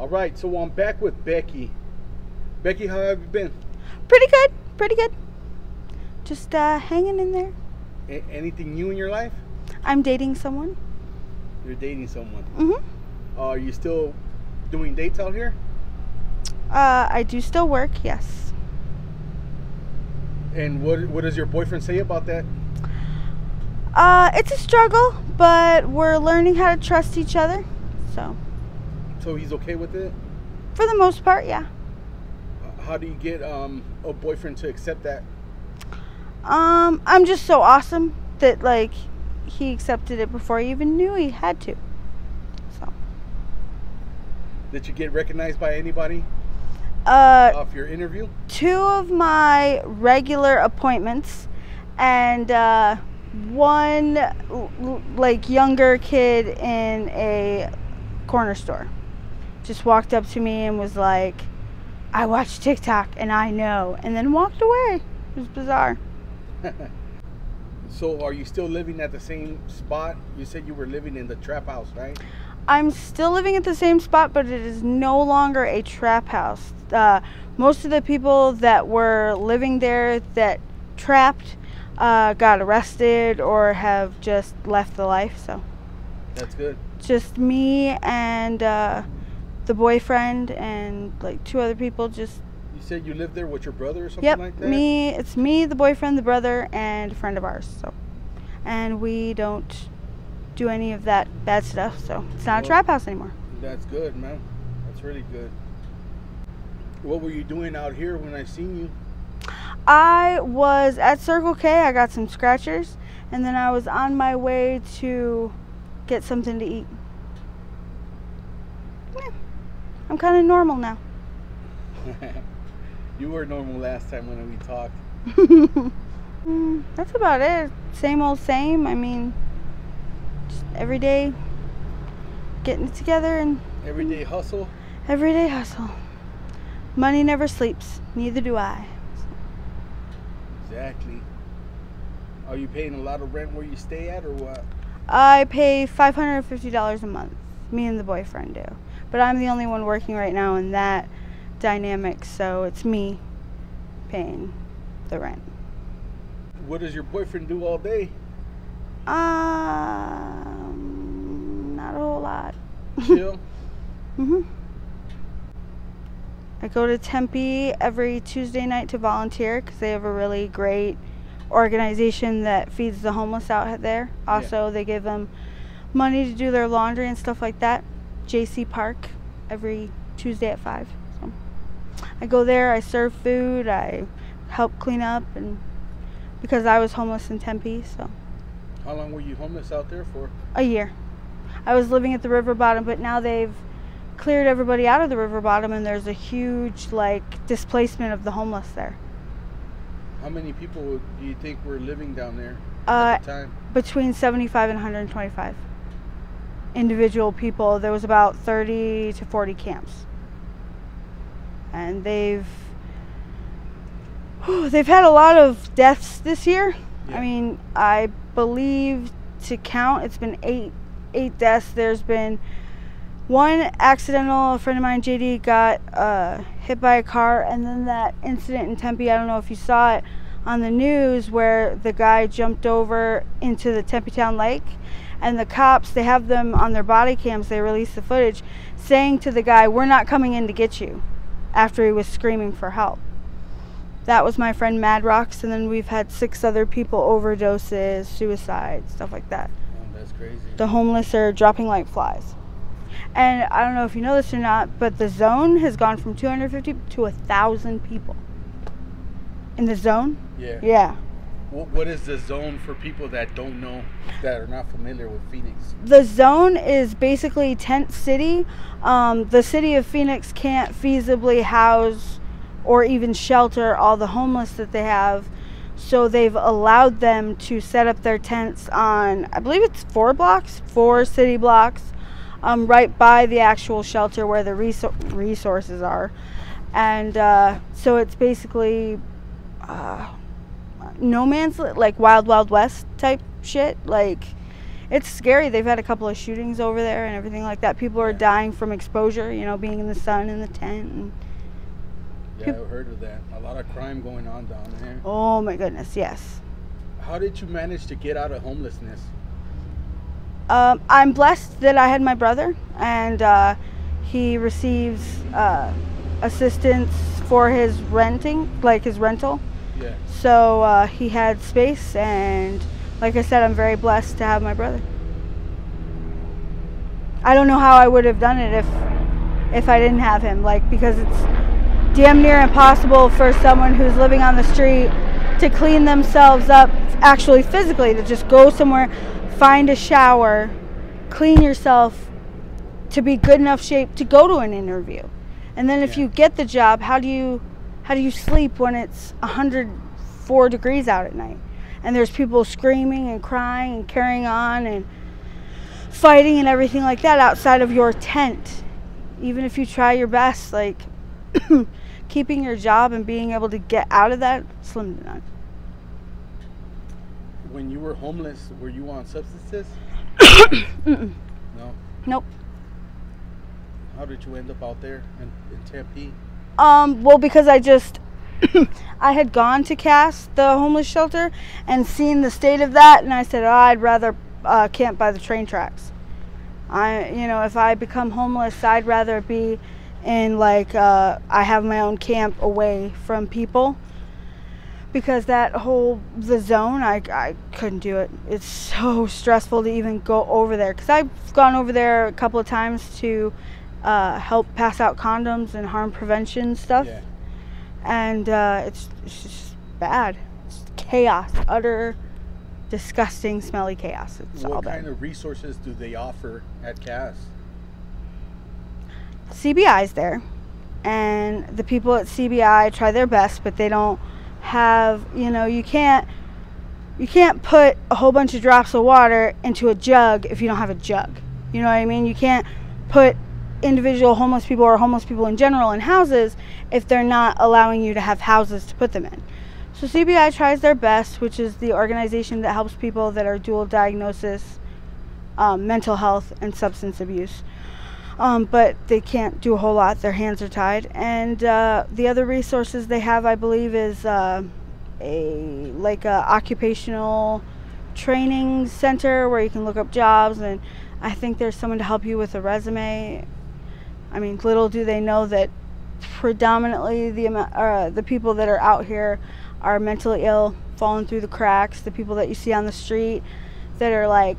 All right, so I'm back with Becky. Becky, how have you been? Pretty good, pretty good. Just hanging in there. Anything new in your life? I'm dating someone. You're dating someone. Mm-hmm. Are you still doing dates out here? I do still work, yes. And what does your boyfriend say about that? It's a struggle, but we're learning how to trust each other. So he's okay with it? For the most part, yeah. How do you get a boyfriend to accept that? I'm just so awesome that like he accepted it before he even knew he had to. So. Did you get recognized by anybody? Off your interview? 2 of my regular appointments and one like younger kid in a corner store just walked up to me and was like, I watch TikTok and I know, and then walked away. It was bizarre. So are you still living at the same spot? You said you were living in the trap house, right? I'm still living at the same spot, but it is no longer a trap house. Most of the people that were living there that trapped got arrested or have just left the life. So that's good. Just me and the boyfriend and like 2 other people. Just. You said you lived there with your brother or something like that? Yep, it's me, the boyfriend, the brother, and a friend of ours. So, and we don't do any of that bad stuff. So it's not a trap house anymore. That's good, man. That's really good. What were you doing out here when I seen you? I was at Circle K. I got some scratchers, and then I was on my way to get something to eat. Yeah, I'm kind of normal now. You were normal last time when we talked. That's about it. Same old same. I mean, just every day getting it together and everyday hustle. Everyday hustle. Money never sleeps. Neither do I. Exactly. Are you paying a lot of rent where you stay at, or what? I pay $550 a month. Me and the boyfriend do. But I'm the only one working right now in that dynamic, so it's me paying the rent. What does your boyfriend do all day? Not a whole lot. Chill? I go to Tempe every Tuesday night to volunteer because they have a really great organization that feeds the homeless out there. Also, They give them money to do their laundry and stuff like that. JC Park every Tuesday at 5. So I go there, I serve food, I help clean up, and because I was homeless in Tempe. So how long were you homeless out there for? A year. I was living at the river bottom, but now they've cleared everybody out of the river bottom and there's a huge like displacement of the homeless there. How many people do you think were living down there at the time? Between 75 and 125 individual people. There was about 30 to 40 camps, and they've had a lot of deaths this year. I mean, I believe to count it's been eight deaths. There's been one accidental. A friend of mine, JD, got hit by a car, and then that incident in Tempe, I don't know if you saw it on the news, where the guy jumped over into the Tempe Town Lake, and the cops, they have them on their body cams, they released the footage, saying to the guy, we're not coming in to get you, after he was screaming for help. That was my friend Mad Rocks, and then we've had 6 other people overdoses, suicides, stuff like that. Oh, that's crazy. The homeless are dropping like flies. And I don't know if you know this or not, but the zone has gone from 250 to 1,000 people. In the zone? Yeah. Yeah. What is the zone for people that don't know, that are not familiar with Phoenix? The zone is basically tent city. The city of Phoenix can't feasibly house or even shelter all the homeless that they have. So they've allowed them to set up their tents on, I believe it's 4 city blocks, right by the actual shelter where the resources are. And so it's basically no man's, like Wild Wild West type shit. Like, it's scary. They've had a couple of shootings over there and everything like that. People are dying from exposure, you know, being in the sun in the tent. And yeah, I've heard of that. A lot of crime going on down there. oh my goodness, yes. How did you manage to get out of homelessness? I'm blessed that I had my brother, and he receives assistance for his renting, like his rental. Yeah. So he had space, and like I said, I'm very blessed to have my brother. I don't know how I would have done it if I didn't have him, like, because it's damn near impossible for someone who's living on the street to clean themselves up, actually physically, to just go somewhere, find a shower, clean yourself, to be good enough shape to go to an interview. And then if you get the job, how do you sleep when it's 104 degrees out at night and there's people screaming and crying and carrying on and fighting and everything like that outside of your tent? Even if you try your best, like, keeping your job and being able to get out of that, slim to none. When you were homeless, were you on substances? Mm-mm. No. Nope. How did you end up out there in Tempe? Well, because I had gone to Cass, the homeless shelter, and seen the state of that, and I said, oh, I'd rather camp by the train tracks. If I become homeless, I'd rather be in, like, I have my own camp away from people, because the zone, I couldn't do it. It's so stressful to even go over there, because I've gone over there a couple of times to help pass out condoms and harm prevention stuff. Yeah. And it's just bad. It's chaos, utter, disgusting, smelly chaos. It's all What bad. kind of resources do they offer at Cass? CBI's there, and the people at CBI try their best, but they don't have, you can't put a whole bunch of drops of water into a jug if you don't have a jug. You know what I mean? You can't put individual homeless people or homeless people in general in houses if they're not allowing you to have houses to put them in. So CBI tries their best, which is the organization that helps people that are dual diagnosis, mental health and substance abuse. But they can't do a whole lot. Their hands are tied. And the other resources they have, I believe, is a occupational training center where you can look up jobs, and I think there's someone to help you with a resume. I mean, little do they know that predominantly the people that are out here are mentally ill, falling through the cracks. The people that you see on the street that are like,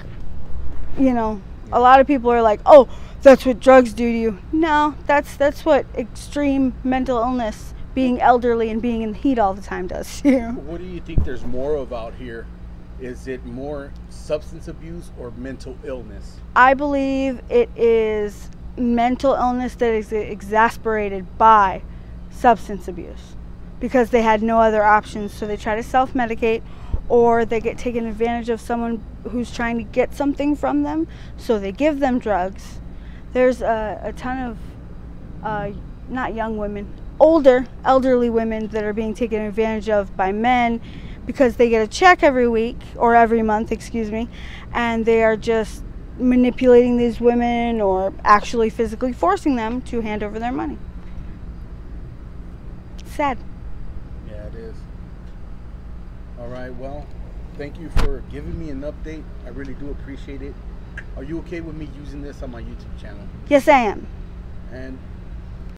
a lot of people are like, oh, that's what drugs do to you. No, that's what extreme mental illness, being elderly and being in the heat all the time, does to you. What do you think there's more of out here? Is it more substance abuse or mental illness? I believe it is mental illness that is exacerbated by substance abuse, because they had no other options, so they try to self-medicate, or they get taken advantage of someone who's trying to get something from them, so they give them drugs. There's a ton of not young women, older elderly women that are being taken advantage of by men because they get a check every week or every month, and they are just manipulating these women or actually physically forcing them to hand over their money. Sad. Yeah, it is. All right, well, thank you for giving me an update. I really do appreciate it. Are you okay with me using this on my YouTube channel? Yes, I am. And